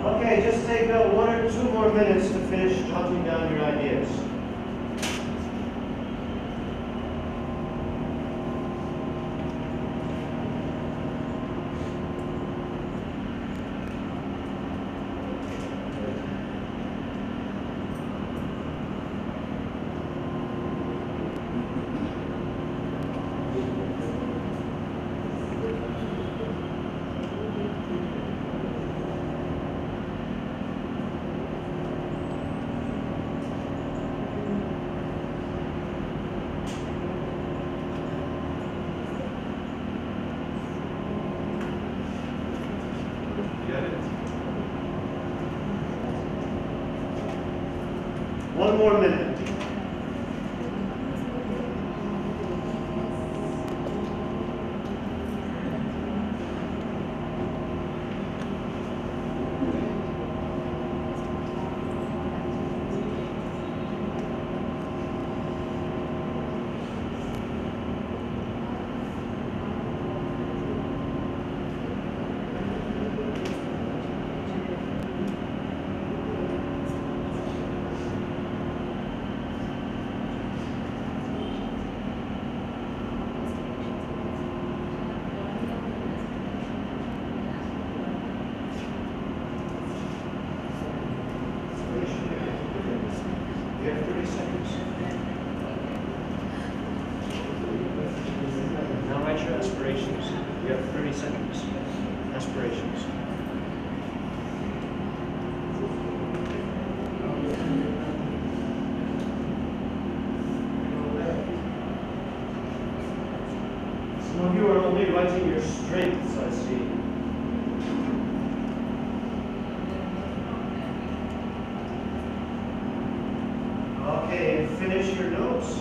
Okay, just take 1 or 2 more minutes to finish jotting down your ideas. One more minute. You have 30 seconds. Now write your aspirations. You have 30 seconds. Aspirations. Some of you are only writing your strengths, I see. Okay, and finish your notes.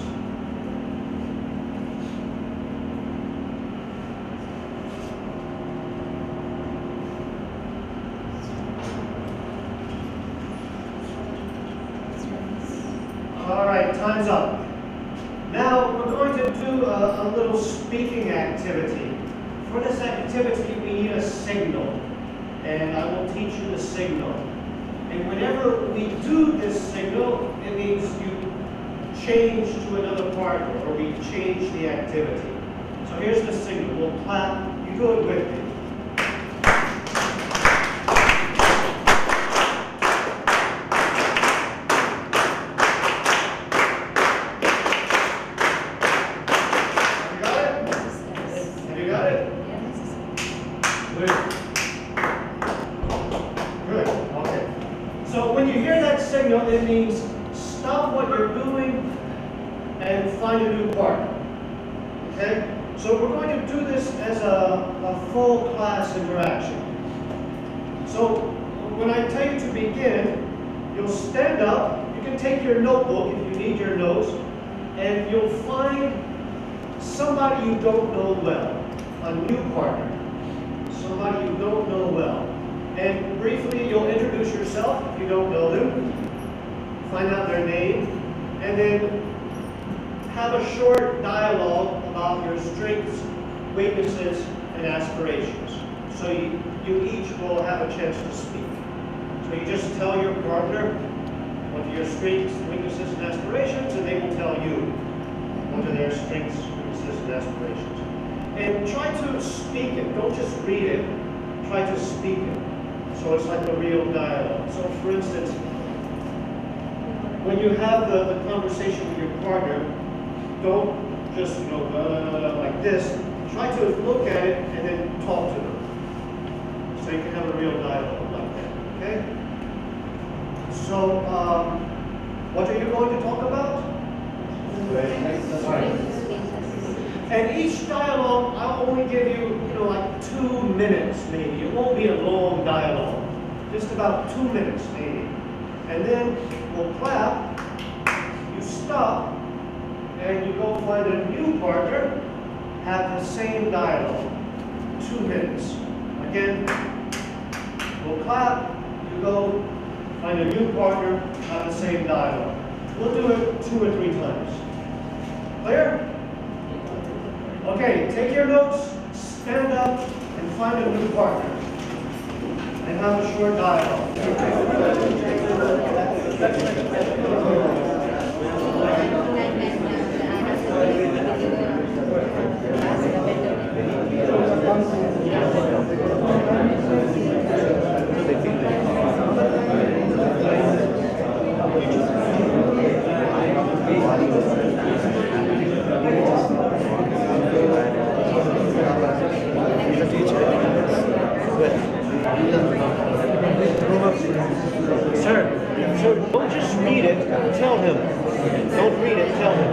All right, time's up. Now we're going to do a little speaking activity. For this activity, we need a signal, and I will teach you the signal. And whenever we do this signal, it means you change to another partner, or we change the activity. So here's the signal. We'll clap. You do it with me. Have you got it? Good. Good. Okay. So when you hear that signal, it means stop what you're doing and find a new partner. Okay? So we're going to do this as a full class interaction. So when I tell you to begin, you'll stand up. You can take your notebook if you need your notes, and you'll find somebody you don't know well, a new partner, somebody you don't know well. And briefly, you'll introduce yourself if you don't know them, find out their name, and then have a short dialogue about your strengths, weaknesses, and aspirations. So you each will have a chance to speak. So you just tell your partner what are your strengths, weaknesses, and aspirations, and they will tell you what are their strengths, weaknesses, and aspirations. And try to speak it. Don't just read it. Try to speak it. So it's like a real dialogue. So for instance, when you have the conversation with your partner, don't just, like this. Try to look at it and then talk to them. So you can have a real dialogue like that, okay? So, what are you going to talk about? And each dialogue, I'll only give you, like 2 minutes maybe. It won't be a long dialogue. Just about 2 minutes maybe. And then we'll clap, you stop, and you go find a new partner, have the same dialogue. 2 minutes. Again, we'll clap, you go find a new partner, have the same dialogue. We'll do it 2 or 3 times. Clear? Okay, take your notes, stand up, and find a new partner. And have a short dialogue. Sir, don't just read it, tell him. Don't read it, tell him.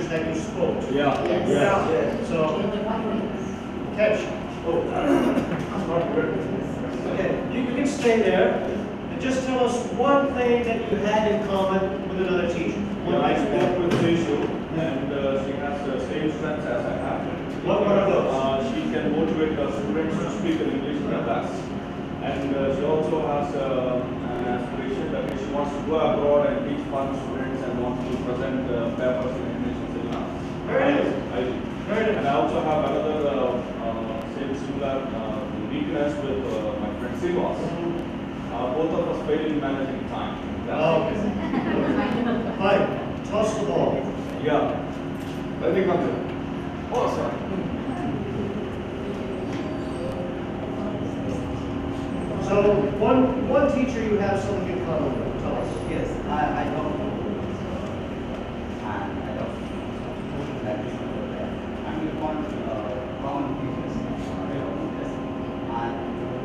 teachers that you spoke to. Yeah. Yes. Yeah. So, catch. Oh, not good. Okay, you can stay there and just tell us one thing that you had in common with another teacher. Yeah, I spoke with Shishu, and she has the same strengths as I have. What are those? She can motivate the students to speak in English in the class. And she also has an aspiration that she wants to go abroad and teach foreign students and wants to present papers in English in the class. Very nice. Very nice. And I also have another similar weakness with my friend Sivas. Both of us fail in managing time. Oh, okay. Fine. Toss the ball. Yeah. Let me come to it. Oh, sorry. So, one teacher you have something in common with. Tell us. Yes, I don't know. And I don't know that is over there. And we want common features. And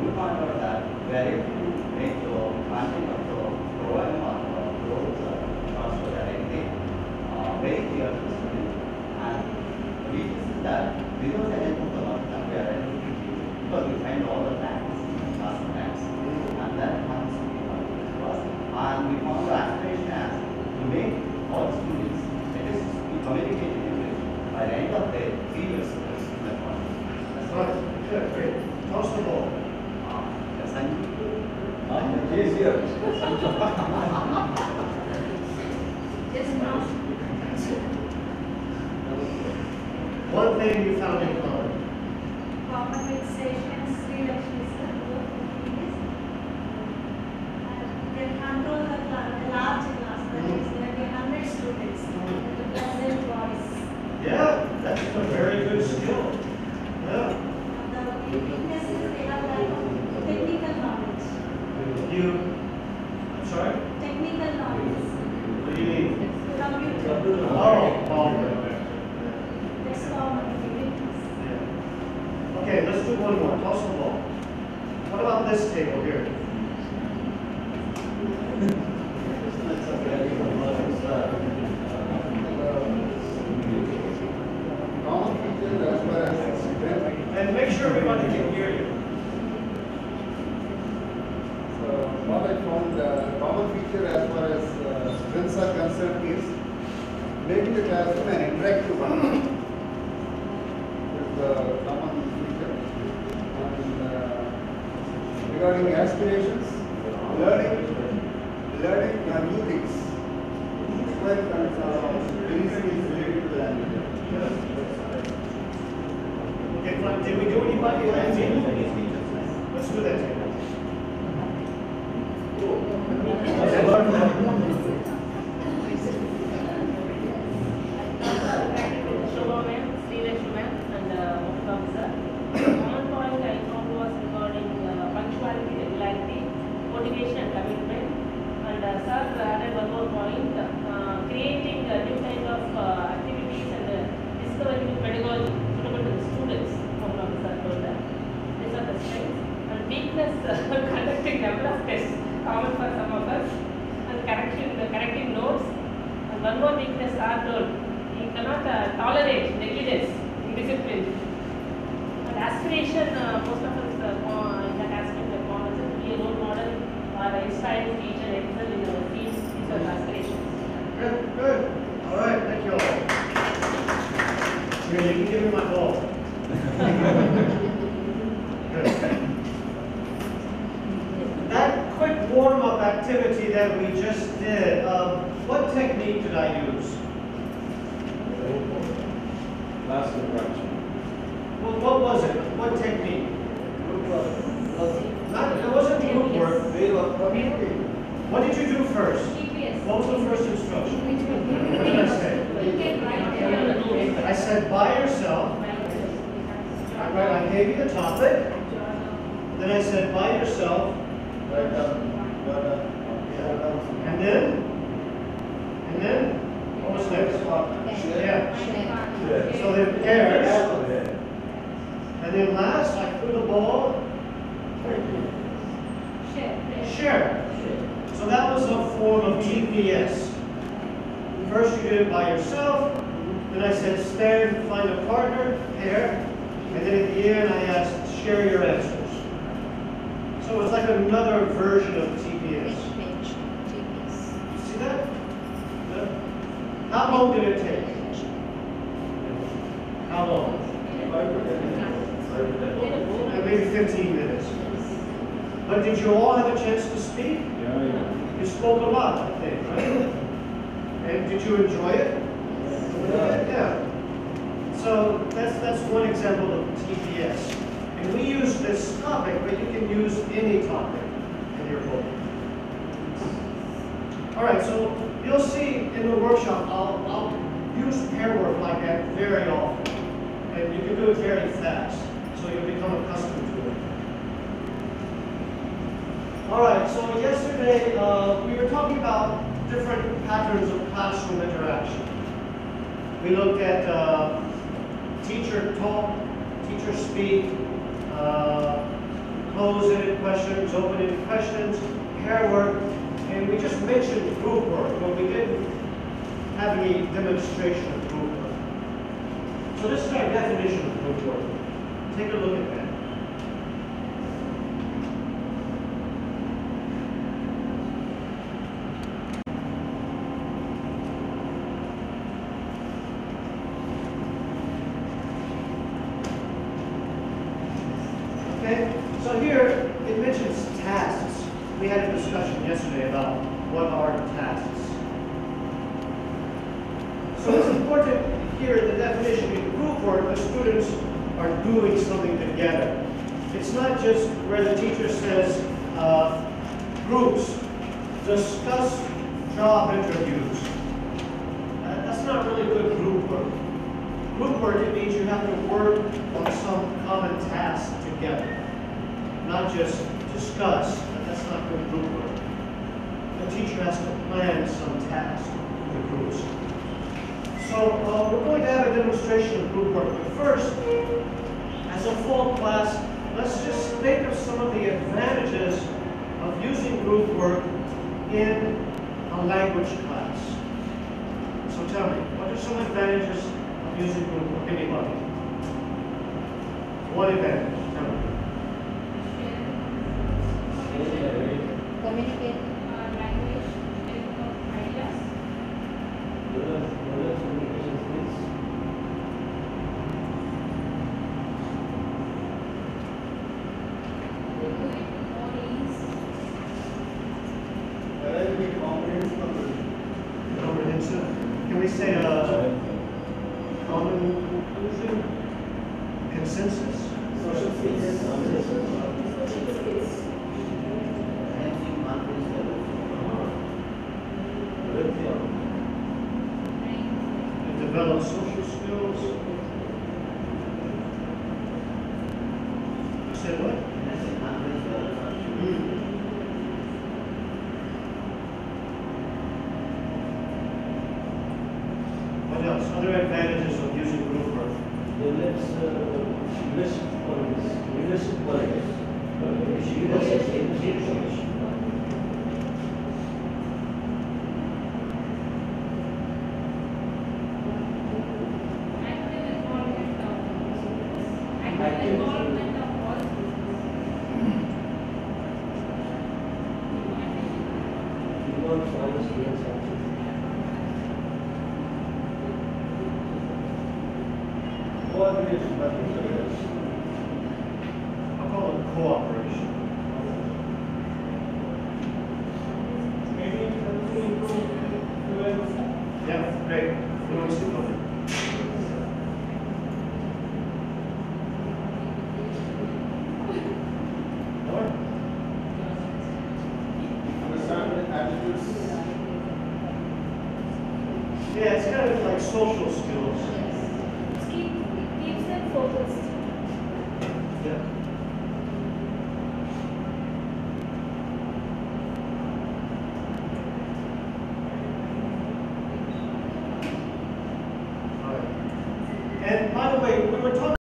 we found out that we are able to make the content of the program or those transfer that anything very clear to the student. And the weakness is that without the help of the master, we are able to teach because we find all the facts, last facts. And that happens to be one to us. And we found the aspiration as to make all students at least to communicate in English by the end of their 3 years of this method. That's Right. Good. Great. Toss the ball. Yes, and He is here. One thing you found in common. Common with sessions, reductions, they control the large class, that is, there are 100 students, the present voice. Yeah, that's a very good skill. Yeah. The weaknesses, they have lack of technical knowledge. I'm sorry? Technical knowledge. What do you mean? Computer. Oh. That's common weakness. Yeah. Okay, let's do one more. Toss the ball. What about this table here? Common features as far as strength. And make sure everybody can hear you. So what I found common feature as far as strengths are concerned is making the classroom an interactive one. Is the common feature. And regarding aspirations, learning new things. Quite very related to the language. Okay, fine. Did we do anybody? Let's do that table. Creating new kind of activities and discovering new pedagogy suitable to the students. These are the strengths. And weakness, conducting number of tests, common for some of us, and correcting notes. And one more weakness are told, you cannot tolerate negligence, indiscipline. And aspiration, most of us in that aspect of want to be a role model or inspire to teach and excel in our fields. These are the aspirations. Good, good. All right, thank you all. Here, you can give me my ball. Good. That quick warm-up activity that we just did, what technique did I use? Last interaction. Well, what was it? What technique? It wasn't group work. What did you do first? What was the first instruction? What did I say? I said by yourself. I gave you the topic. Then I said by yourself. And then, what was next? Yeah. So then pairs. And then last, I threw the ball. Share. So that was a form of GPS. First you did it by yourself, Then I said, stand, find a partner, pair, and then at the end I asked, share your answers. So it's like another version of TPS. See that? Yeah. How long did it take? How long? Maybe 15 minutes. But did you all have a chance to speak? Yeah. You spoke a lot, I think, right? And did you enjoy it? Yeah. So that's one example of TPS. And we use this topic, but you can use any topic in your book. All right, so you'll see in the workshop, I'll use pair work like that very often. And you can do it very fast, so you'll become accustomed to it. All right, so yesterday we were talking about different patterns of classroom interaction. We looked at teacher talk, teacher speak, closed-ended questions, open-ended questions, pair work, and we just mentioned group work, but we didn't have any demonstration of group work. So this is our definition of group work. Take a look at that. Okay, so here it mentions tasks. We had a discussion yesterday about what are tasks. So it's important here in the definition in group work, the students are doing something together. It's not just where the teacher says groups discuss job interviews. That's not really good group work. Group work, it means you have to work on some common task together, not just discuss. That's not good group work. The teacher has to plan some task with groups. So we're going to have a demonstration of group work, but first, as a full class, let's just think of some of the advantages of using group work in a language class. So tell me, what are some advantages of using group work? Anybody? One advantage, tell me. Communicate. Language, ideas. Communication skills. They do it more ease. There will be confidence Comprehensive. Can we say a common conclusion? Consensus? Social skills. Enhancing confidence levels. It develops social skills. You said what? Enhancing confidence levels. What else? Other advantages of using group work? Develops leadership qualities. Leadership qualities. Leadership. Active involvement of students. Active involvement of all students. Involves all the students actually. coordination, but I'll call it cooperation. Maybe it helps to improve fluency. Yeah, great. Fluency. Lord? understand the attitudes. Yeah, it's kind of like social skills. Keeps them focused. Yeah. All right. And by the way, we were talking